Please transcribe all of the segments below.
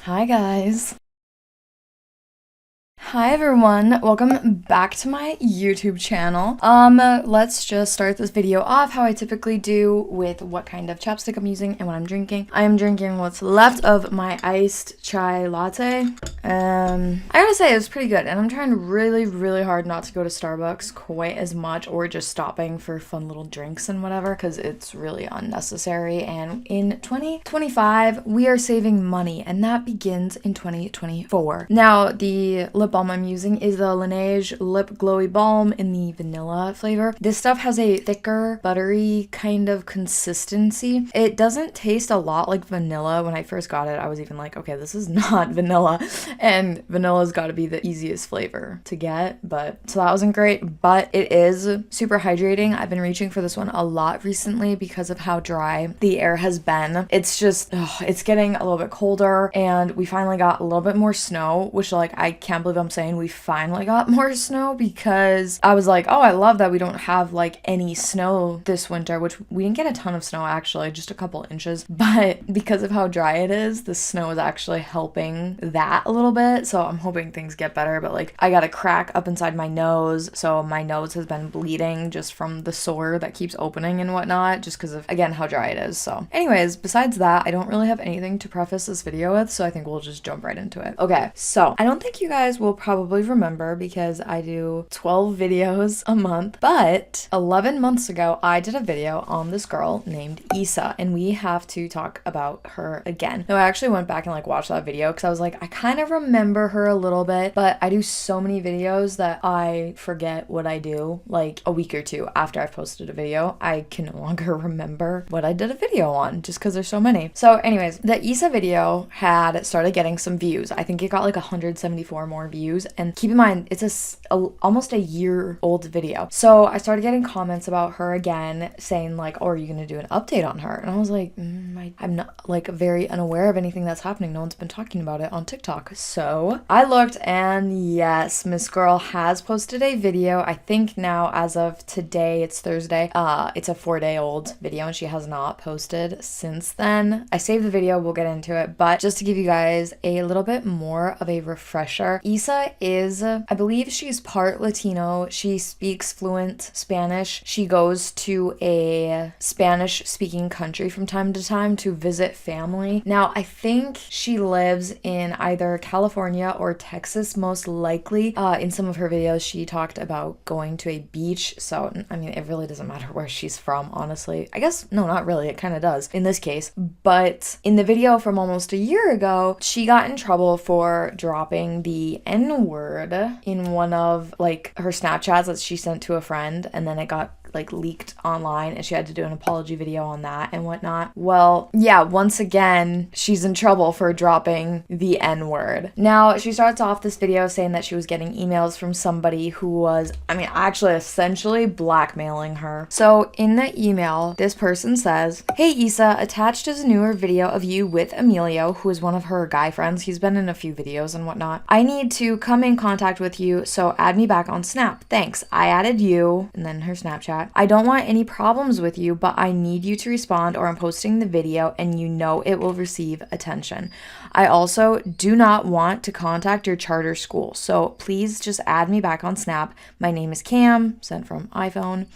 Hi guys. Hi everyone, welcome back to my YouTube channel. Let's just start this video off how I typically do with what kind of chapstick I'm using and what I'm drinking. I am drinking what's left of my iced chai latte. I gotta say it was pretty good, and I'm trying really hard not to go to Starbucks quite as much or just stopping for fun little drinks and whatever, because it's really unnecessary. And in 2025 we are saving money, and that begins in 2024. Now the lip balm I'm using is the Laneige Lip Glowy Balm in the vanilla flavor. This stuff has a thicker, buttery kind of consistency. It doesn't taste a lot like vanilla. When I first got it, I was even like, okay, this is not vanilla. And vanilla's got to be the easiest flavor to get, but so that wasn't great, but it is super hydrating. I've been reaching for this one a lot recently because of how dry the air has been. It's just, it's getting a little bit colder, and we finally got a little bit more snow, which, like, I can't believe I'm saying we finally got more snow, because I was like, oh, I love that we don't have like any snow this winter, which we didn't get a ton of snow actually, just a couple inches, but because of how dry it is, the snow is actually helping that a little bit. So I'm hoping things get better, but like I got a crack up inside my nose, so my nose has been bleeding just from the sore that keeps opening and whatnot, just because of, again, how dry it is. So anyways, besides that, I don't really have anything to preface this video with, so I think we'll just jump right into it. Okay, so I don't think you guys will probably remember, because I do 12 videos a month, but 11 months ago I did a video on this girl named Issa, and we have to talk about her again. Now I actually went back and like watched that video because I was like, I kind of remember her a little bit, but I do so many videos that I forget what I do like a week or two after I've posted a video. I can no longer remember what I did a video on just because there's so many. So anyways, the Issa video had started getting some views. I think it got like 174 more views, and keep in mind it's almost a year old video. So I started getting comments about her again saying like, oh, are you gonna do an update on her? And I was like, I'm not, like, very unaware of anything that's happening. No one's been talking about it on TikTok. So I looked, and yes, Miss Girl has posted a video. I think now, as of today, it's Thursday, it's a 4-day-old video, and she has not posted since then. I saved the video, we'll get into it, but just to give you guys a little bit more of a refresher, Issa is, I believe she's part Latino. She speaks fluent Spanish. She goes to a Spanish-speaking country from time to time to visit family. Now, I think she lives in either California or Texas, most likely. In some of her videos, she talked about going to a beach. So, I mean, it really doesn't matter where she's from, honestly. I guess, no, not really. It kind of does in this case. But in the video from almost a year ago, she got in trouble for dropping the N-word in one of like her Snapchats that she sent to a friend, and then it got like leaked online, and she had to do an apology video on that and whatnot. Well, yeah, once again, she's in trouble for dropping the N-word. Now, she starts off this video saying that she was getting emails from somebody who was, I mean, actually essentially blackmailing her. So in the email, this person says, "Hey Issa, attached is a newer video of you with Emilio, who is one of her guy friends. He's been in a few videos and whatnot. I need to come in contact with you, so add me back on Snap. Thanks. I added you," and then her Snapchat. "I don't want any problems with you, but I need you to respond or I'm posting the video and you know it will receive attention. I also do not want to contact your charter school, so please just add me back on Snap. My name is Cam," sent from iPhone.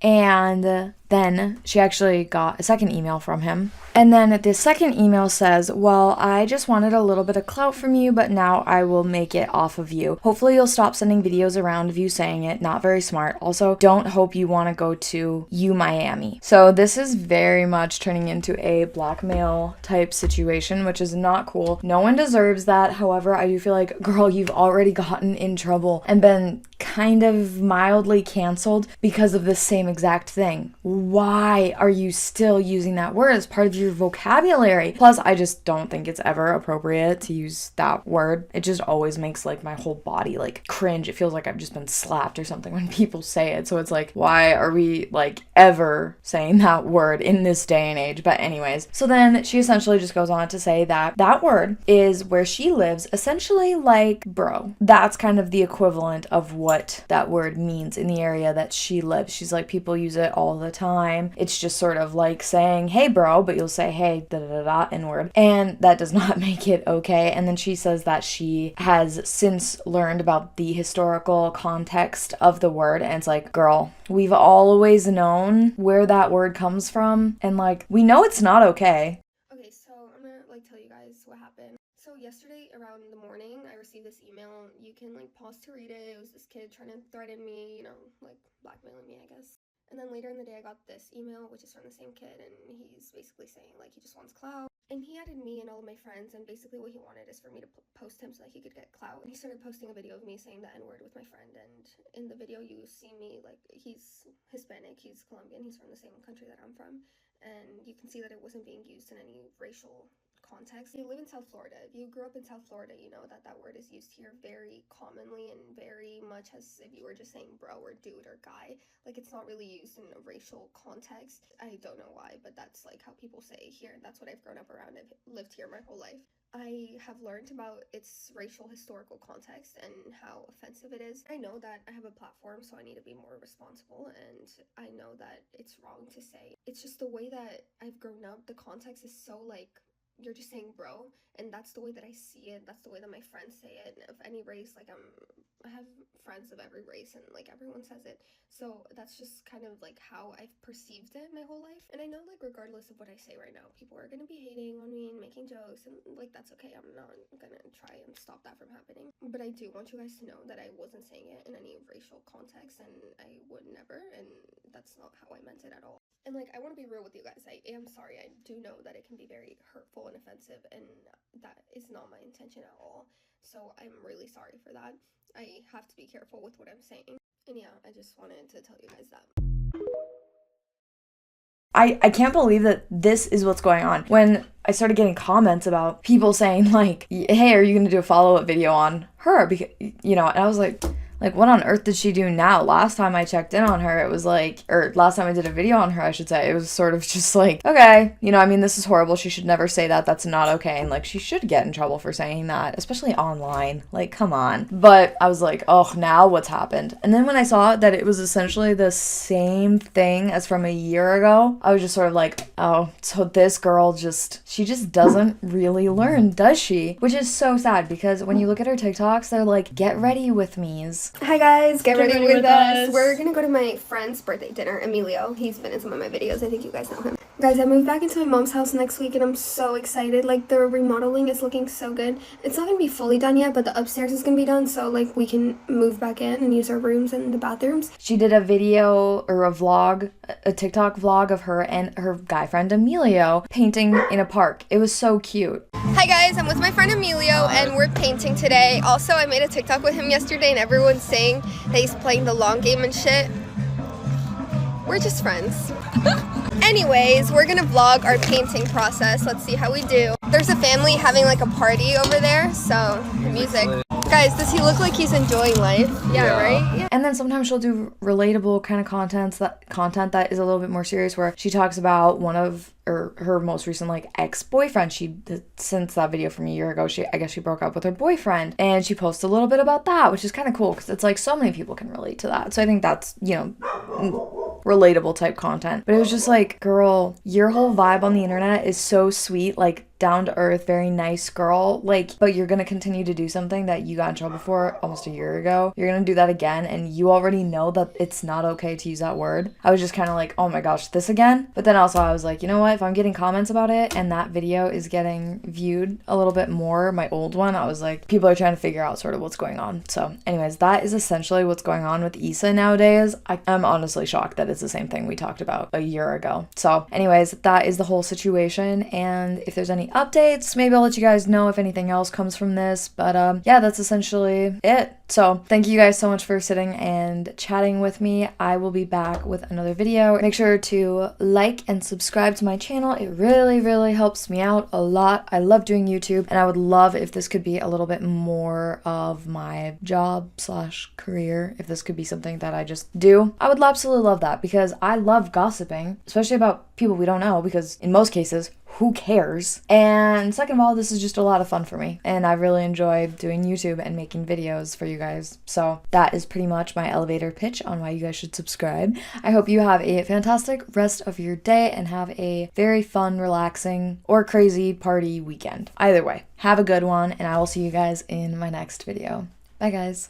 And then she actually got a second email from him. And then the second email says, "Well, I just wanted a little bit of clout from you, but now I will make it off of you. Hopefully you'll stop sending videos around of you saying it. Not very smart. Also, don't hope you want to go to Miami." So this is very much turning into a blackmail type situation, which is not cool. No one deserves that. However, I do feel like, girl, you've already gotten in trouble and been kind of mildly canceled because of this same exact thing. Why are you still using that word as part of your vocabulary? Plus, I just don't think it's ever appropriate to use that word. It just always makes like my whole body like cringe. It feels like I've just been slapped or something when people say it. So it's like, why are we like ever saying that word in this day and age? But anyways, so then she essentially just goes on to say that that word is where she lives, essentially like bro. That's kind of the equivalent of what that word means in the area that she lives. She's like, people use it all the time. time. It's just sort of like saying, hey bro, but you'll say, hey, da da da da, N-word. And that does not make it okay. And then she says that she has since learned about the historical context of the word. And it's like, girl, we've always known where that word comes from. And like, we know it's not okay. Okay, so I'm gonna like tell you guys what happened. So yesterday around the morning, I received this email. You can like pause to read it. It was this kid trying to threaten me, you know, like blackmailing me, I guess. And then later in the day, I got this email, which is from the same kid, and he's basically saying like he just wants clout. And he added me and all of my friends, and basically what he wanted is for me to post him so that he could get clout. And he started posting a video of me saying the N-word with my friend, and in the video you see me, like, he's Hispanic, he's Colombian, he's from the same country that I'm from, and you can see that it wasn't being used in any racial context. You live in South Florida. If you grew up in South Florida, you know that that word is used here very commonly and very much as if you were just saying bro or dude or guy. Like, it's not really used in a racial context. I don't know why, but that's like how people say here, and that's what I've grown up around. I've lived here my whole life. I have learned about its racial historical context and how offensive it is. I know that I have a platform, so I need to be more responsible, and I know that it's wrong to say. It's just the way that I've grown up, the context is so like, you're just saying bro, and that's the way that I see it, that's the way that my friends say it, of any race. Like, I have friends of every race, and like everyone says it, so that's just kind of like how I've perceived it my whole life. And I know, like, regardless of what I say right now, people are gonna be hating on me and making jokes, and like, that's okay. I'm not gonna try and stop that from happening, but I do want you guys to know that I wasn't saying it in any racial context, and I would never, and that's not how I meant it at all. And like, I want to be real with you guys. I am sorry. I do know that it can be very hurtful and offensive, and that is not my intention at all. So I'm really sorry for that. I have to be careful with what I'm saying. And yeah, I just wanted to tell you guys that. I can't believe that this is what's going on. When I started getting comments about people saying like, hey, are you going to do a follow-up video on her? Because, you know, and I was like, what on earth did she do now? Last time I checked in on her, it was like, or last time I did a video on her, I should say, it was sort of just like, okay, you know, I mean, this is horrible. She should never say that. That's not okay. And like, she should get in trouble for saying that, especially online. Like, come on. But I was like, oh, now what's happened? And then when I saw that it was essentially the same thing as from a year ago, I was just sort of like, oh, so this girl she just doesn't really learn, does she? Which is so sad, because when you look at her TikToks, they're like, get ready with me's. Hi guys, get ready with us. We're gonna go to my friend's birthday dinner, Emilio. He's been in some of my videos. I think you guys know him. Guys, I moved back into my mom's house next week, and I'm so excited. Like, the remodeling is looking so good. It's not gonna be fully done yet, but the upstairs is gonna be done, so like we can move back in and use our rooms and the bathrooms. She did a video or a vlog, a TikTok vlog of her and her guy friend Emilio painting in a park. It was so cute. Hi guys, I'm with my friend Emilio, and we're painting today. Also, I made a TikTok with him yesterday, and everyone's saying that he's playing the long game and shit. We're just friends. Anyways, we're gonna vlog our painting process. Let's see how we do. There's a family having like a party over there, so music. Guys, does he look like he's enjoying life? Yeah, right? Yeah. And then sometimes she'll do relatable kind of content that is a little bit more serious, where she talks about one of her most recent like ex-boyfriend. Since that video from a year ago, I guess she broke up with her boyfriend, and she posted a little bit about that, which is kind of cool, because it's like so many people can relate to that. So I think that's, you know, relatable type content. But it was just like, girl, your whole vibe on the internet is so sweet, like down to earth, very nice girl, like, but you're gonna continue to do something that you got in trouble for almost a year ago. You're gonna do that again, and you already know that it's not okay to use that word. I was just kind of like, oh my gosh, this again? But then also I was like, you know what, if I'm getting comments about it and that video is getting viewed a little bit more, my old one, I was like, people are trying to figure out sort of what's going on. So anyways, that is essentially what's going on with Issa nowadays. I'm honestly shocked that it's the same thing we talked about a year ago. So anyways, that is the whole situation, and if there's any updates, maybe I'll let you guys know if anything else comes from this. But yeah, that's essentially it. So thank you guys so much for sitting and chatting with me. I will be back with another video. Make sure to like and subscribe to my channel. It really helps me out a lot. I love doing YouTube, and I would love if this could be a little bit more of my job / career. If this could be something that I just do, I would absolutely love that, because I love gossiping, especially about people we don't know, because in most cases, who cares? And second of all, this is just a lot of fun for me, and I really enjoy doing YouTube and making videos for you guys. So that is pretty much my elevator pitch on why you guys should subscribe. I hope you have a fantastic rest of your day and have a very fun, relaxing, or crazy party weekend. Either way, have a good one, and I will see you guys in my next video. Bye, guys.